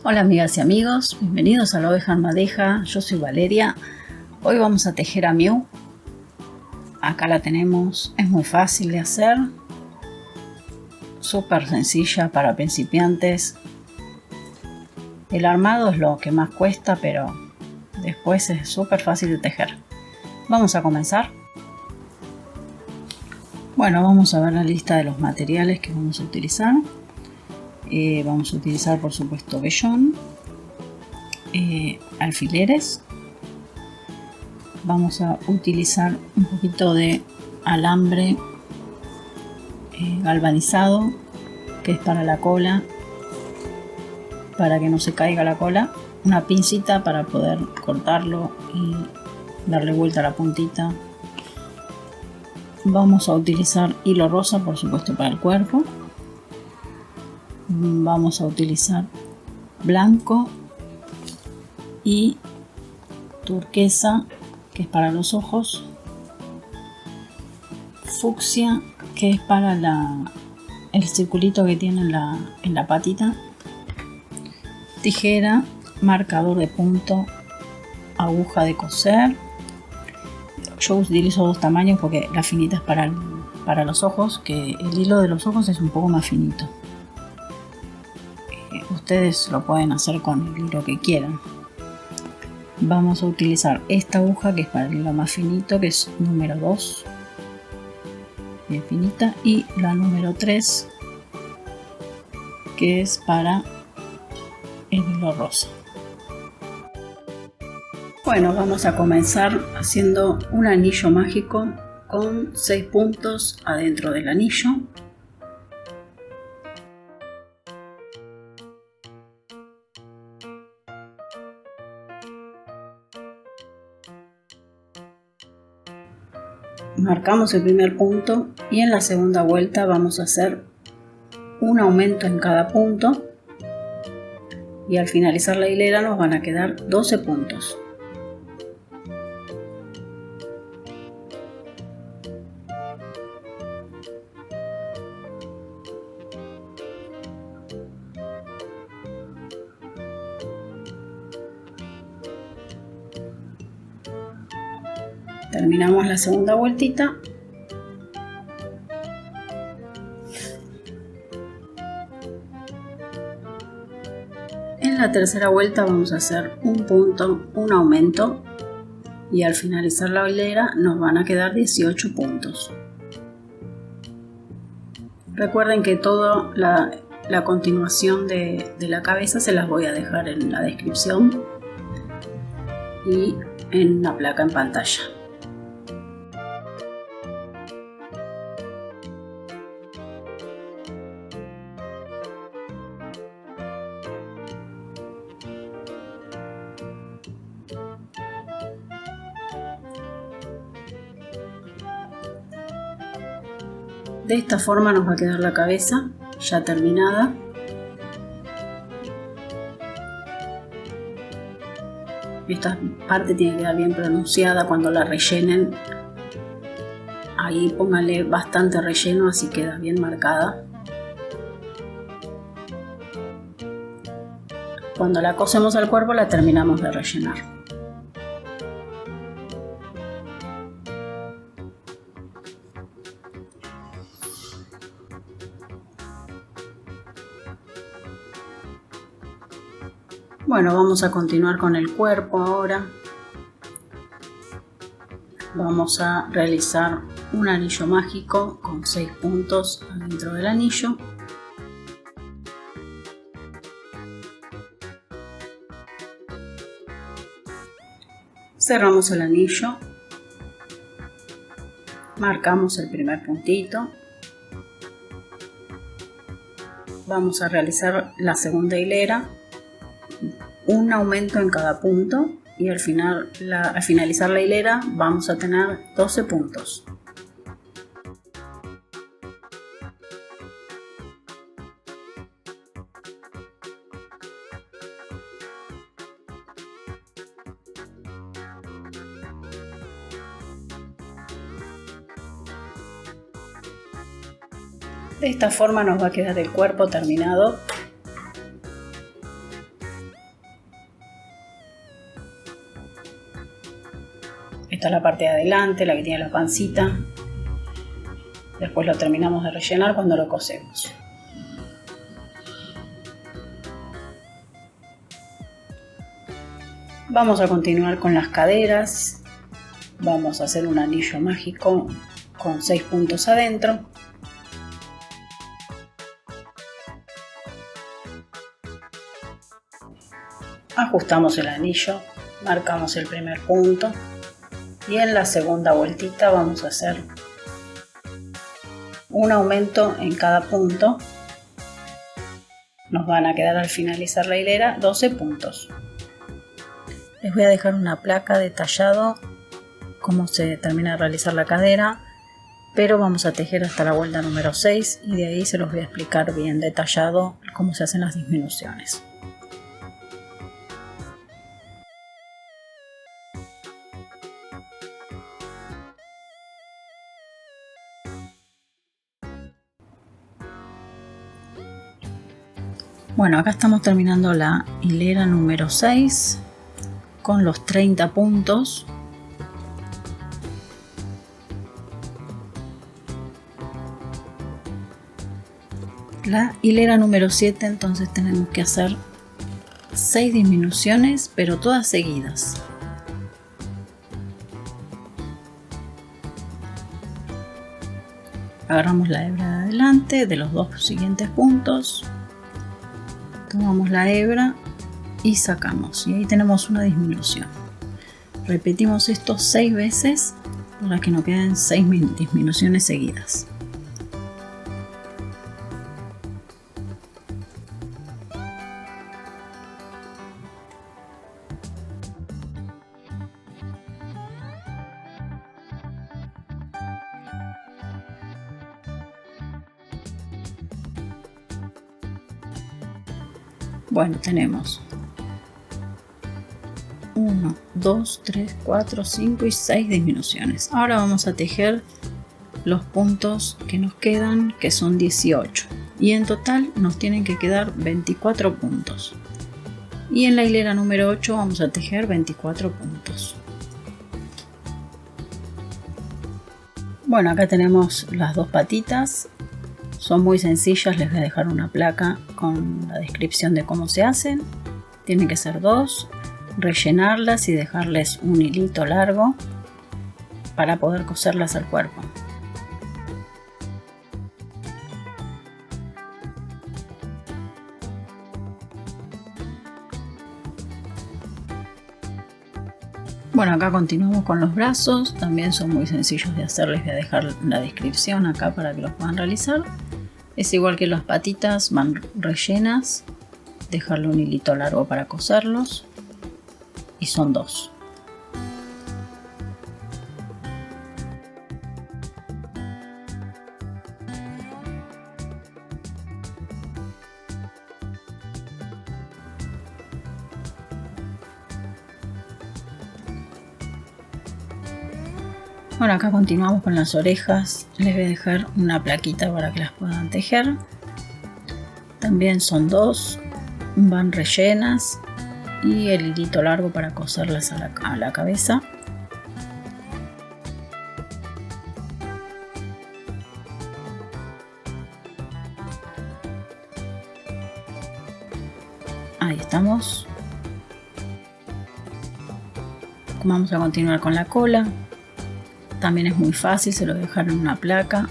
Hola amigas y amigos, bienvenidos a La Oveja Madeja, yo soy Valeria. Hoy vamos a tejer a Miu. Acá la tenemos, es muy fácil de hacer, súper sencilla para principiantes. El armado es lo que más cuesta, pero después es súper fácil de tejer. Vamos a comenzar. Bueno, vamos a ver la lista de los materiales que vamos a utilizar. Vamos a utilizar por supuesto vellón, alfileres, vamos a utilizar un poquito de alambre galvanizado, que es para la cola, para que no se caiga la cola, una pincita para poder cortarlo y darle vuelta a la puntita. Vamos a utilizar hilo rosa, por supuesto, para el cuerpo. Vamos a utilizar blanco y turquesa, que es para los ojos, fucsia, que es para el circulito que tiene en la patita, tijera, marcador de punto, aguja de coser. Yo utilizo dos tamaños porque la finita es para los ojos, que el hilo de los ojos es un poco más finito. Ustedes lo pueden hacer con el hilo que quieran. Vamos a utilizar esta aguja que es para el hilo más finito, que es número 2, bien finita, y la número 3, que es para el hilo rosa. Bueno, vamos a comenzar haciendo un anillo mágico con 6 puntos adentro del anillo. Marcamos el primer punto y en la segunda vuelta vamos a hacer un aumento en cada punto y al finalizar la hilera nos van a quedar 12 puntos. Terminamos la segunda vueltita . En la tercera vuelta vamos a hacer un punto, un aumento y al finalizar la hilera nos van a quedar 18 puntos. Recuerden que toda la continuación de la cabeza se las voy a dejar en la descripción y en la placa en pantalla. De esta forma nos va a quedar la cabeza ya terminada. Esta parte tiene que quedar bien pronunciada cuando la rellenen. Ahí póngale bastante relleno, así queda bien marcada. Cuando la cosemos al cuerpo la terminamos de rellenar. Bueno, vamos a continuar con el cuerpo ahora. Vamos a realizar un anillo mágico con 6 puntos adentro del anillo. Cerramos el anillo. Marcamos el primer puntito. Vamos a realizar la segunda hilera. Un aumento en cada punto y al finalizar la hilera vamos a tener 12 puntos. De esta forma nos va a quedar el cuerpo terminado. Esta es la parte de adelante, la que tiene la pancita. Después lo terminamos de rellenar cuando lo cosemos. Vamos a continuar con las caderas. Vamos a hacer un anillo mágico con 6 puntos adentro. Ajustamos el anillo, marcamos el primer punto y en la segunda vueltita vamos a hacer un aumento en cada punto. Nos van a quedar al finalizar la hilera 12 puntos. Les voy a dejar una placa detallado cómo se termina de realizar la cadera, pero vamos a tejer hasta la vuelta número 6 y de ahí se los voy a explicar bien detallado cómo se hacen las disminuciones. Bueno, acá estamos terminando la hilera número 6 con los 30 puntos. La hilera número 7, entonces tenemos que hacer 6 disminuciones, pero todas seguidas. Agarramos la hebra de adelante de los dos siguientes puntos. Tomamos la hebra y sacamos, y ahí tenemos una disminución. Repetimos esto 6 veces para que nos queden 6 disminuciones seguidas. Bueno, tenemos 1, 2, 3, 4, 5 y 6 disminuciones. Ahora vamos a tejer los puntos que nos quedan, que son 18. Y en total nos tienen que quedar 24 puntos. Y en la hilera número 8 vamos a tejer 24 puntos. Bueno, acá tenemos las dos patitas. Son muy sencillas, les voy a dejar una placa con la descripción de cómo se hacen. Tienen que ser 2, rellenarlas y dejarles un hilito largo para poder coserlas al cuerpo. Bueno, acá continuamos con los brazos, también son muy sencillos de hacer, les voy a dejar la descripción acá para que los puedan realizar. Es igual que las patitas, van rellenas, dejarle un hilito largo para coserlos y son 2. Bueno, acá continuamos con las orejas. Les voy a dejar una plaquita para que las puedan tejer. También son 2, van rellenas y el hilito largo para coserlas a la cabeza. Ahí estamos. Vamos a continuar con la cola. También es muy fácil, se lo dejaron en una placa.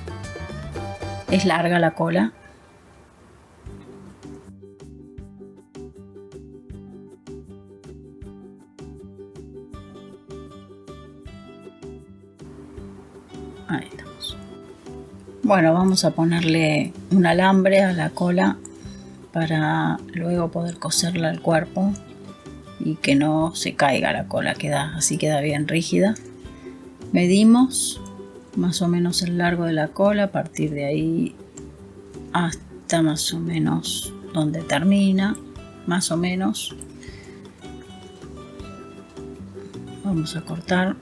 Es larga la cola. Ahí estamos. Bueno, vamos a ponerle un alambre a la cola para luego poder coserla al cuerpo y que no se caiga la cola, así queda bien rígida. Medimos más o menos el largo de la cola, a partir de ahí hasta más o menos donde termina, más o menos. Vamos a cortar.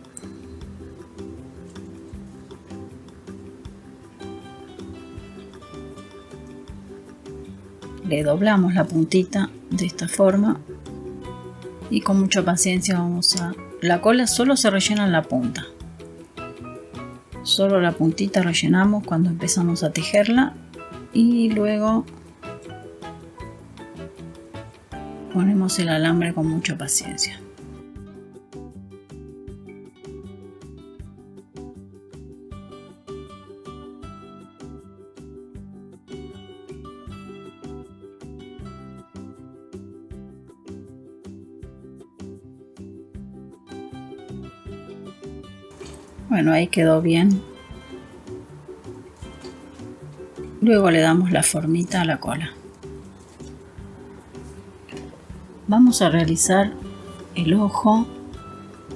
Le doblamos la puntita de esta forma y con mucha paciencia vamos a la cola solo se rellena en la punta. Solo la puntita rellenamos cuando empezamos a tejerla y luego ponemos el alambre con mucha paciencia. Bueno, ahí quedó bien. Luego le damos la formita a la cola. Vamos a realizar el ojo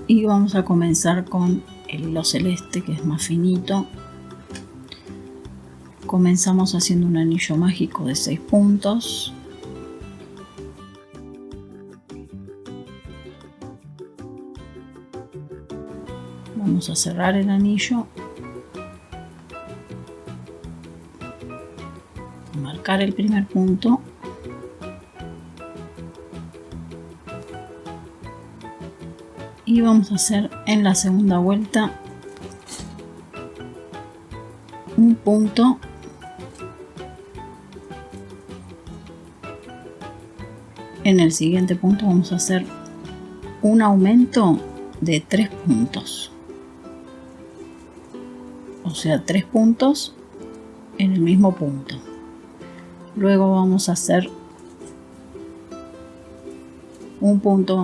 y vamos a comenzar con el hilo celeste, que es más finito. Comenzamos haciendo un anillo mágico de 6 puntos. Vamos a cerrar el anillo, marcar el primer punto y vamos a hacer en la segunda vuelta un punto en el siguiente punto. Vamos a hacer un aumento de 3 puntos, o sea, 3 puntos en el mismo punto. Luego vamos a hacer un punto,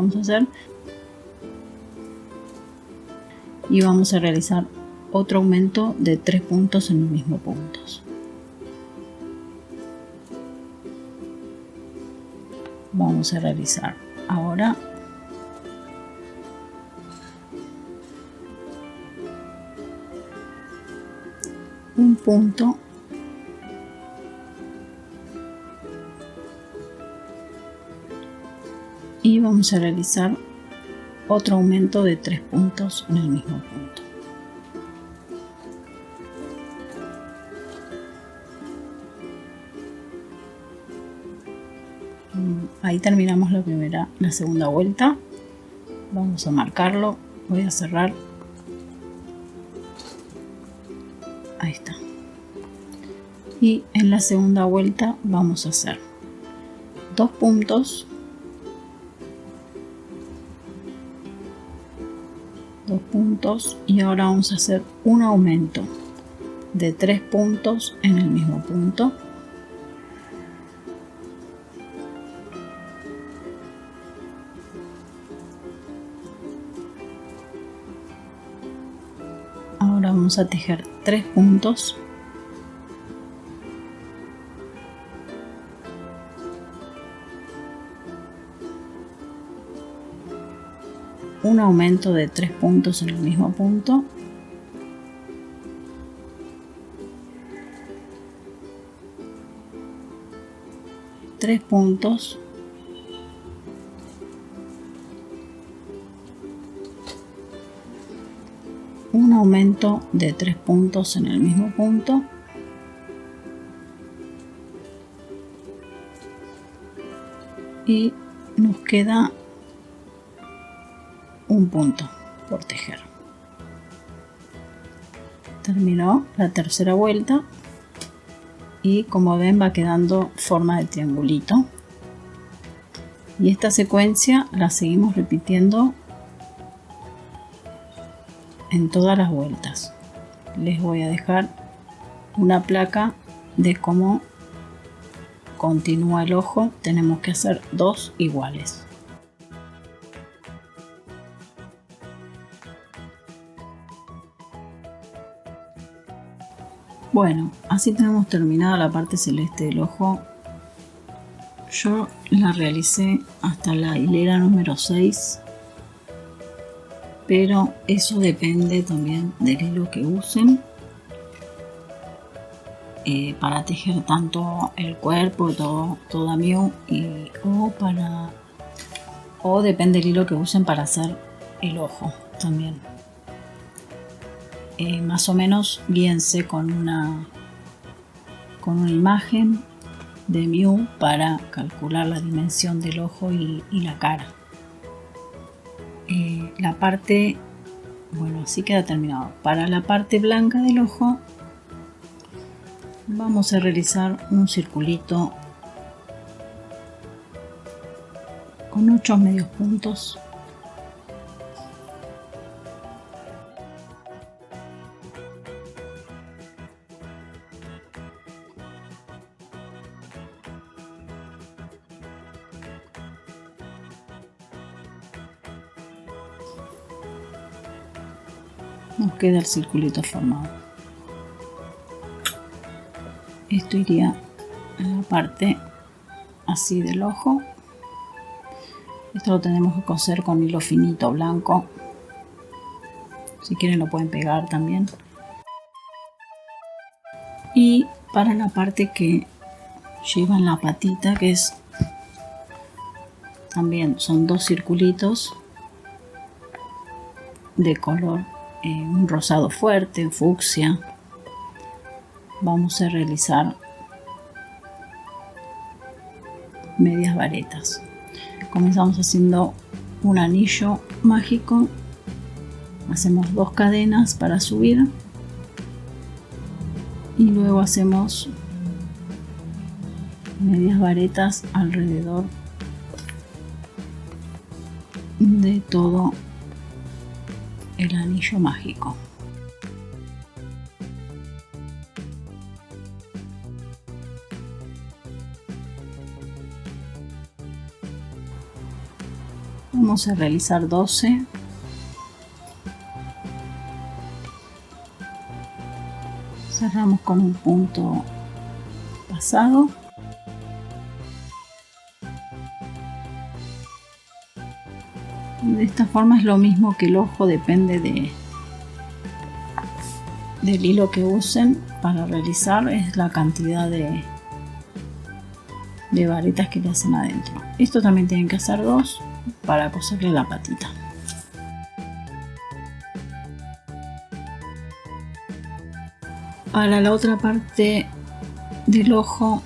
y vamos a realizar otro aumento de 3 puntos en el mismo punto. Vamos a realizar ahora un punto y vamos a realizar otro aumento de 3 puntos en el mismo punto. Ahí terminamos la segunda vuelta. Vamos a marcarlo, voy a cerrar. Ahí está. Y en la segunda vuelta vamos a hacer 2 puntos, 2 puntos, y ahora vamos a hacer un aumento de 3 puntos en el mismo punto. Ahora vamos a tejer 3 puntos, un aumento de 3 puntos en el mismo punto, tres puntos, un aumento de 3 puntos en el mismo punto, y nos queda un punto por tejer. Terminó la tercera vuelta y como ven va quedando forma de triangulito, y esta secuencia la seguimos repitiendo en todas las vueltas. Les voy a dejar una placa de cómo continúa el ojo. Tenemos que hacer 2 iguales. Bueno, así tenemos terminada la parte celeste del ojo. Yo la realicé hasta la hilera número 6, pero eso depende también del hilo que usen para tejer tanto el cuerpo, toda Miu, o depende del hilo que usen para hacer el ojo también. Más o menos guíense con una imagen de Miu para calcular la dimensión del ojo y la cara. la parte, bueno, así queda terminado. Para la parte blanca del ojo vamos a realizar un circulito con 8 medios puntos. Nos queda el circulito formado. Esto iría en la parte así del ojo. Esto lo tenemos que coser con hilo finito blanco. Si quieren lo pueden pegar también. Y para la parte que lleva en la patita, que es también son 2 circulitos de color un rosado fuerte, fucsia. Vamos a realizar medias varetas. Comenzamos haciendo un anillo mágico, hacemos 2 cadenas para subir y luego hacemos medias varetas alrededor de todo el anillo mágico. Vamos a realizar 12. Cerramos con un punto pasado. De esta forma es lo mismo que el ojo, depende del hilo que usen para realizar, es la cantidad de varetas que le hacen adentro. Esto también tienen que hacer 2 para coserle la patita. Para la otra parte del ojo,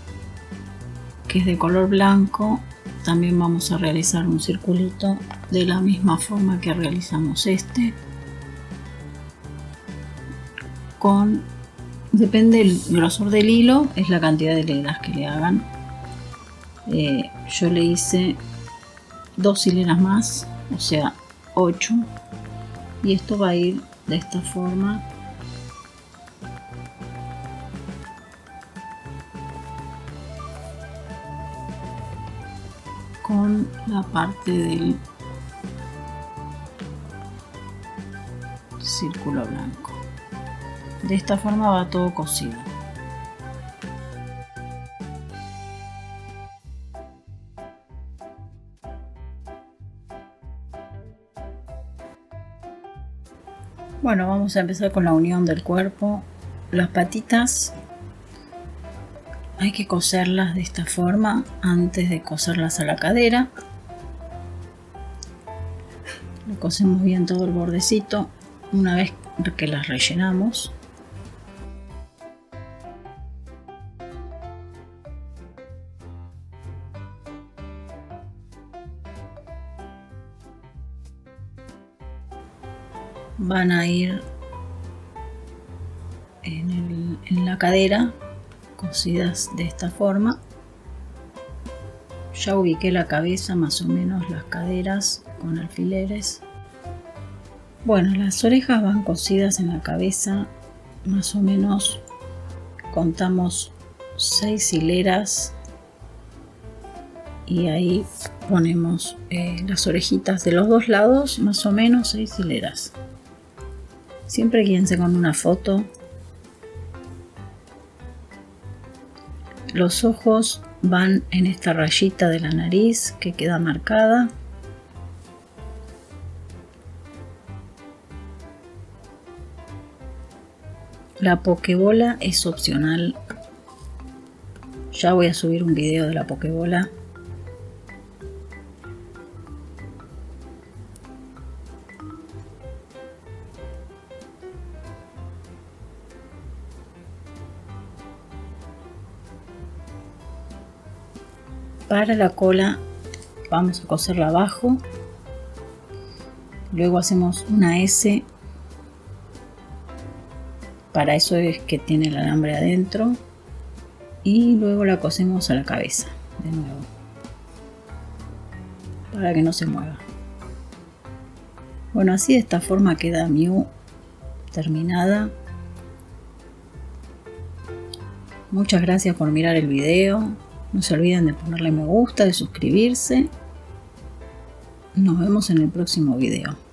que es de color blanco, también vamos a realizar un circulito de la misma forma que realizamos este. Depende del grosor del hilo, es la cantidad de hileras que le hagan. Yo le hice 2 hileras más, o sea 8, y esto va a ir de esta forma. Con la parte del círculo blanco. De esta forma va todo cosido. Bueno, vamos a empezar con la unión del cuerpo. Las patitas hay que coserlas de esta forma antes de coserlas a la cadera. Le cosemos bien todo el bordecito una vez que las rellenamos. Van a ir en la cadera cosidas de esta forma. Ya ubiqué la cabeza, más o menos las caderas con alfileres. Bueno, las orejas van cosidas en la cabeza, más o menos contamos 6 hileras y ahí ponemos las orejitas de los 2 lados, más o menos 6 hileras. Siempre guíense con una foto. Los ojos van en esta rayita de la nariz que queda marcada. La pokebola es opcional. Ya voy a subir un video de la pokebola. Para la cola vamos a coserla abajo Luego hacemos una S. Para eso es que tiene el alambre adentro. Y luego la cosemos a la cabeza de nuevo, para que no se mueva. Bueno, así de esta forma queda mi U terminada. Muchas gracias por mirar el video. No se olviden de ponerle me gusta, de suscribirse. Nos vemos en el próximo video.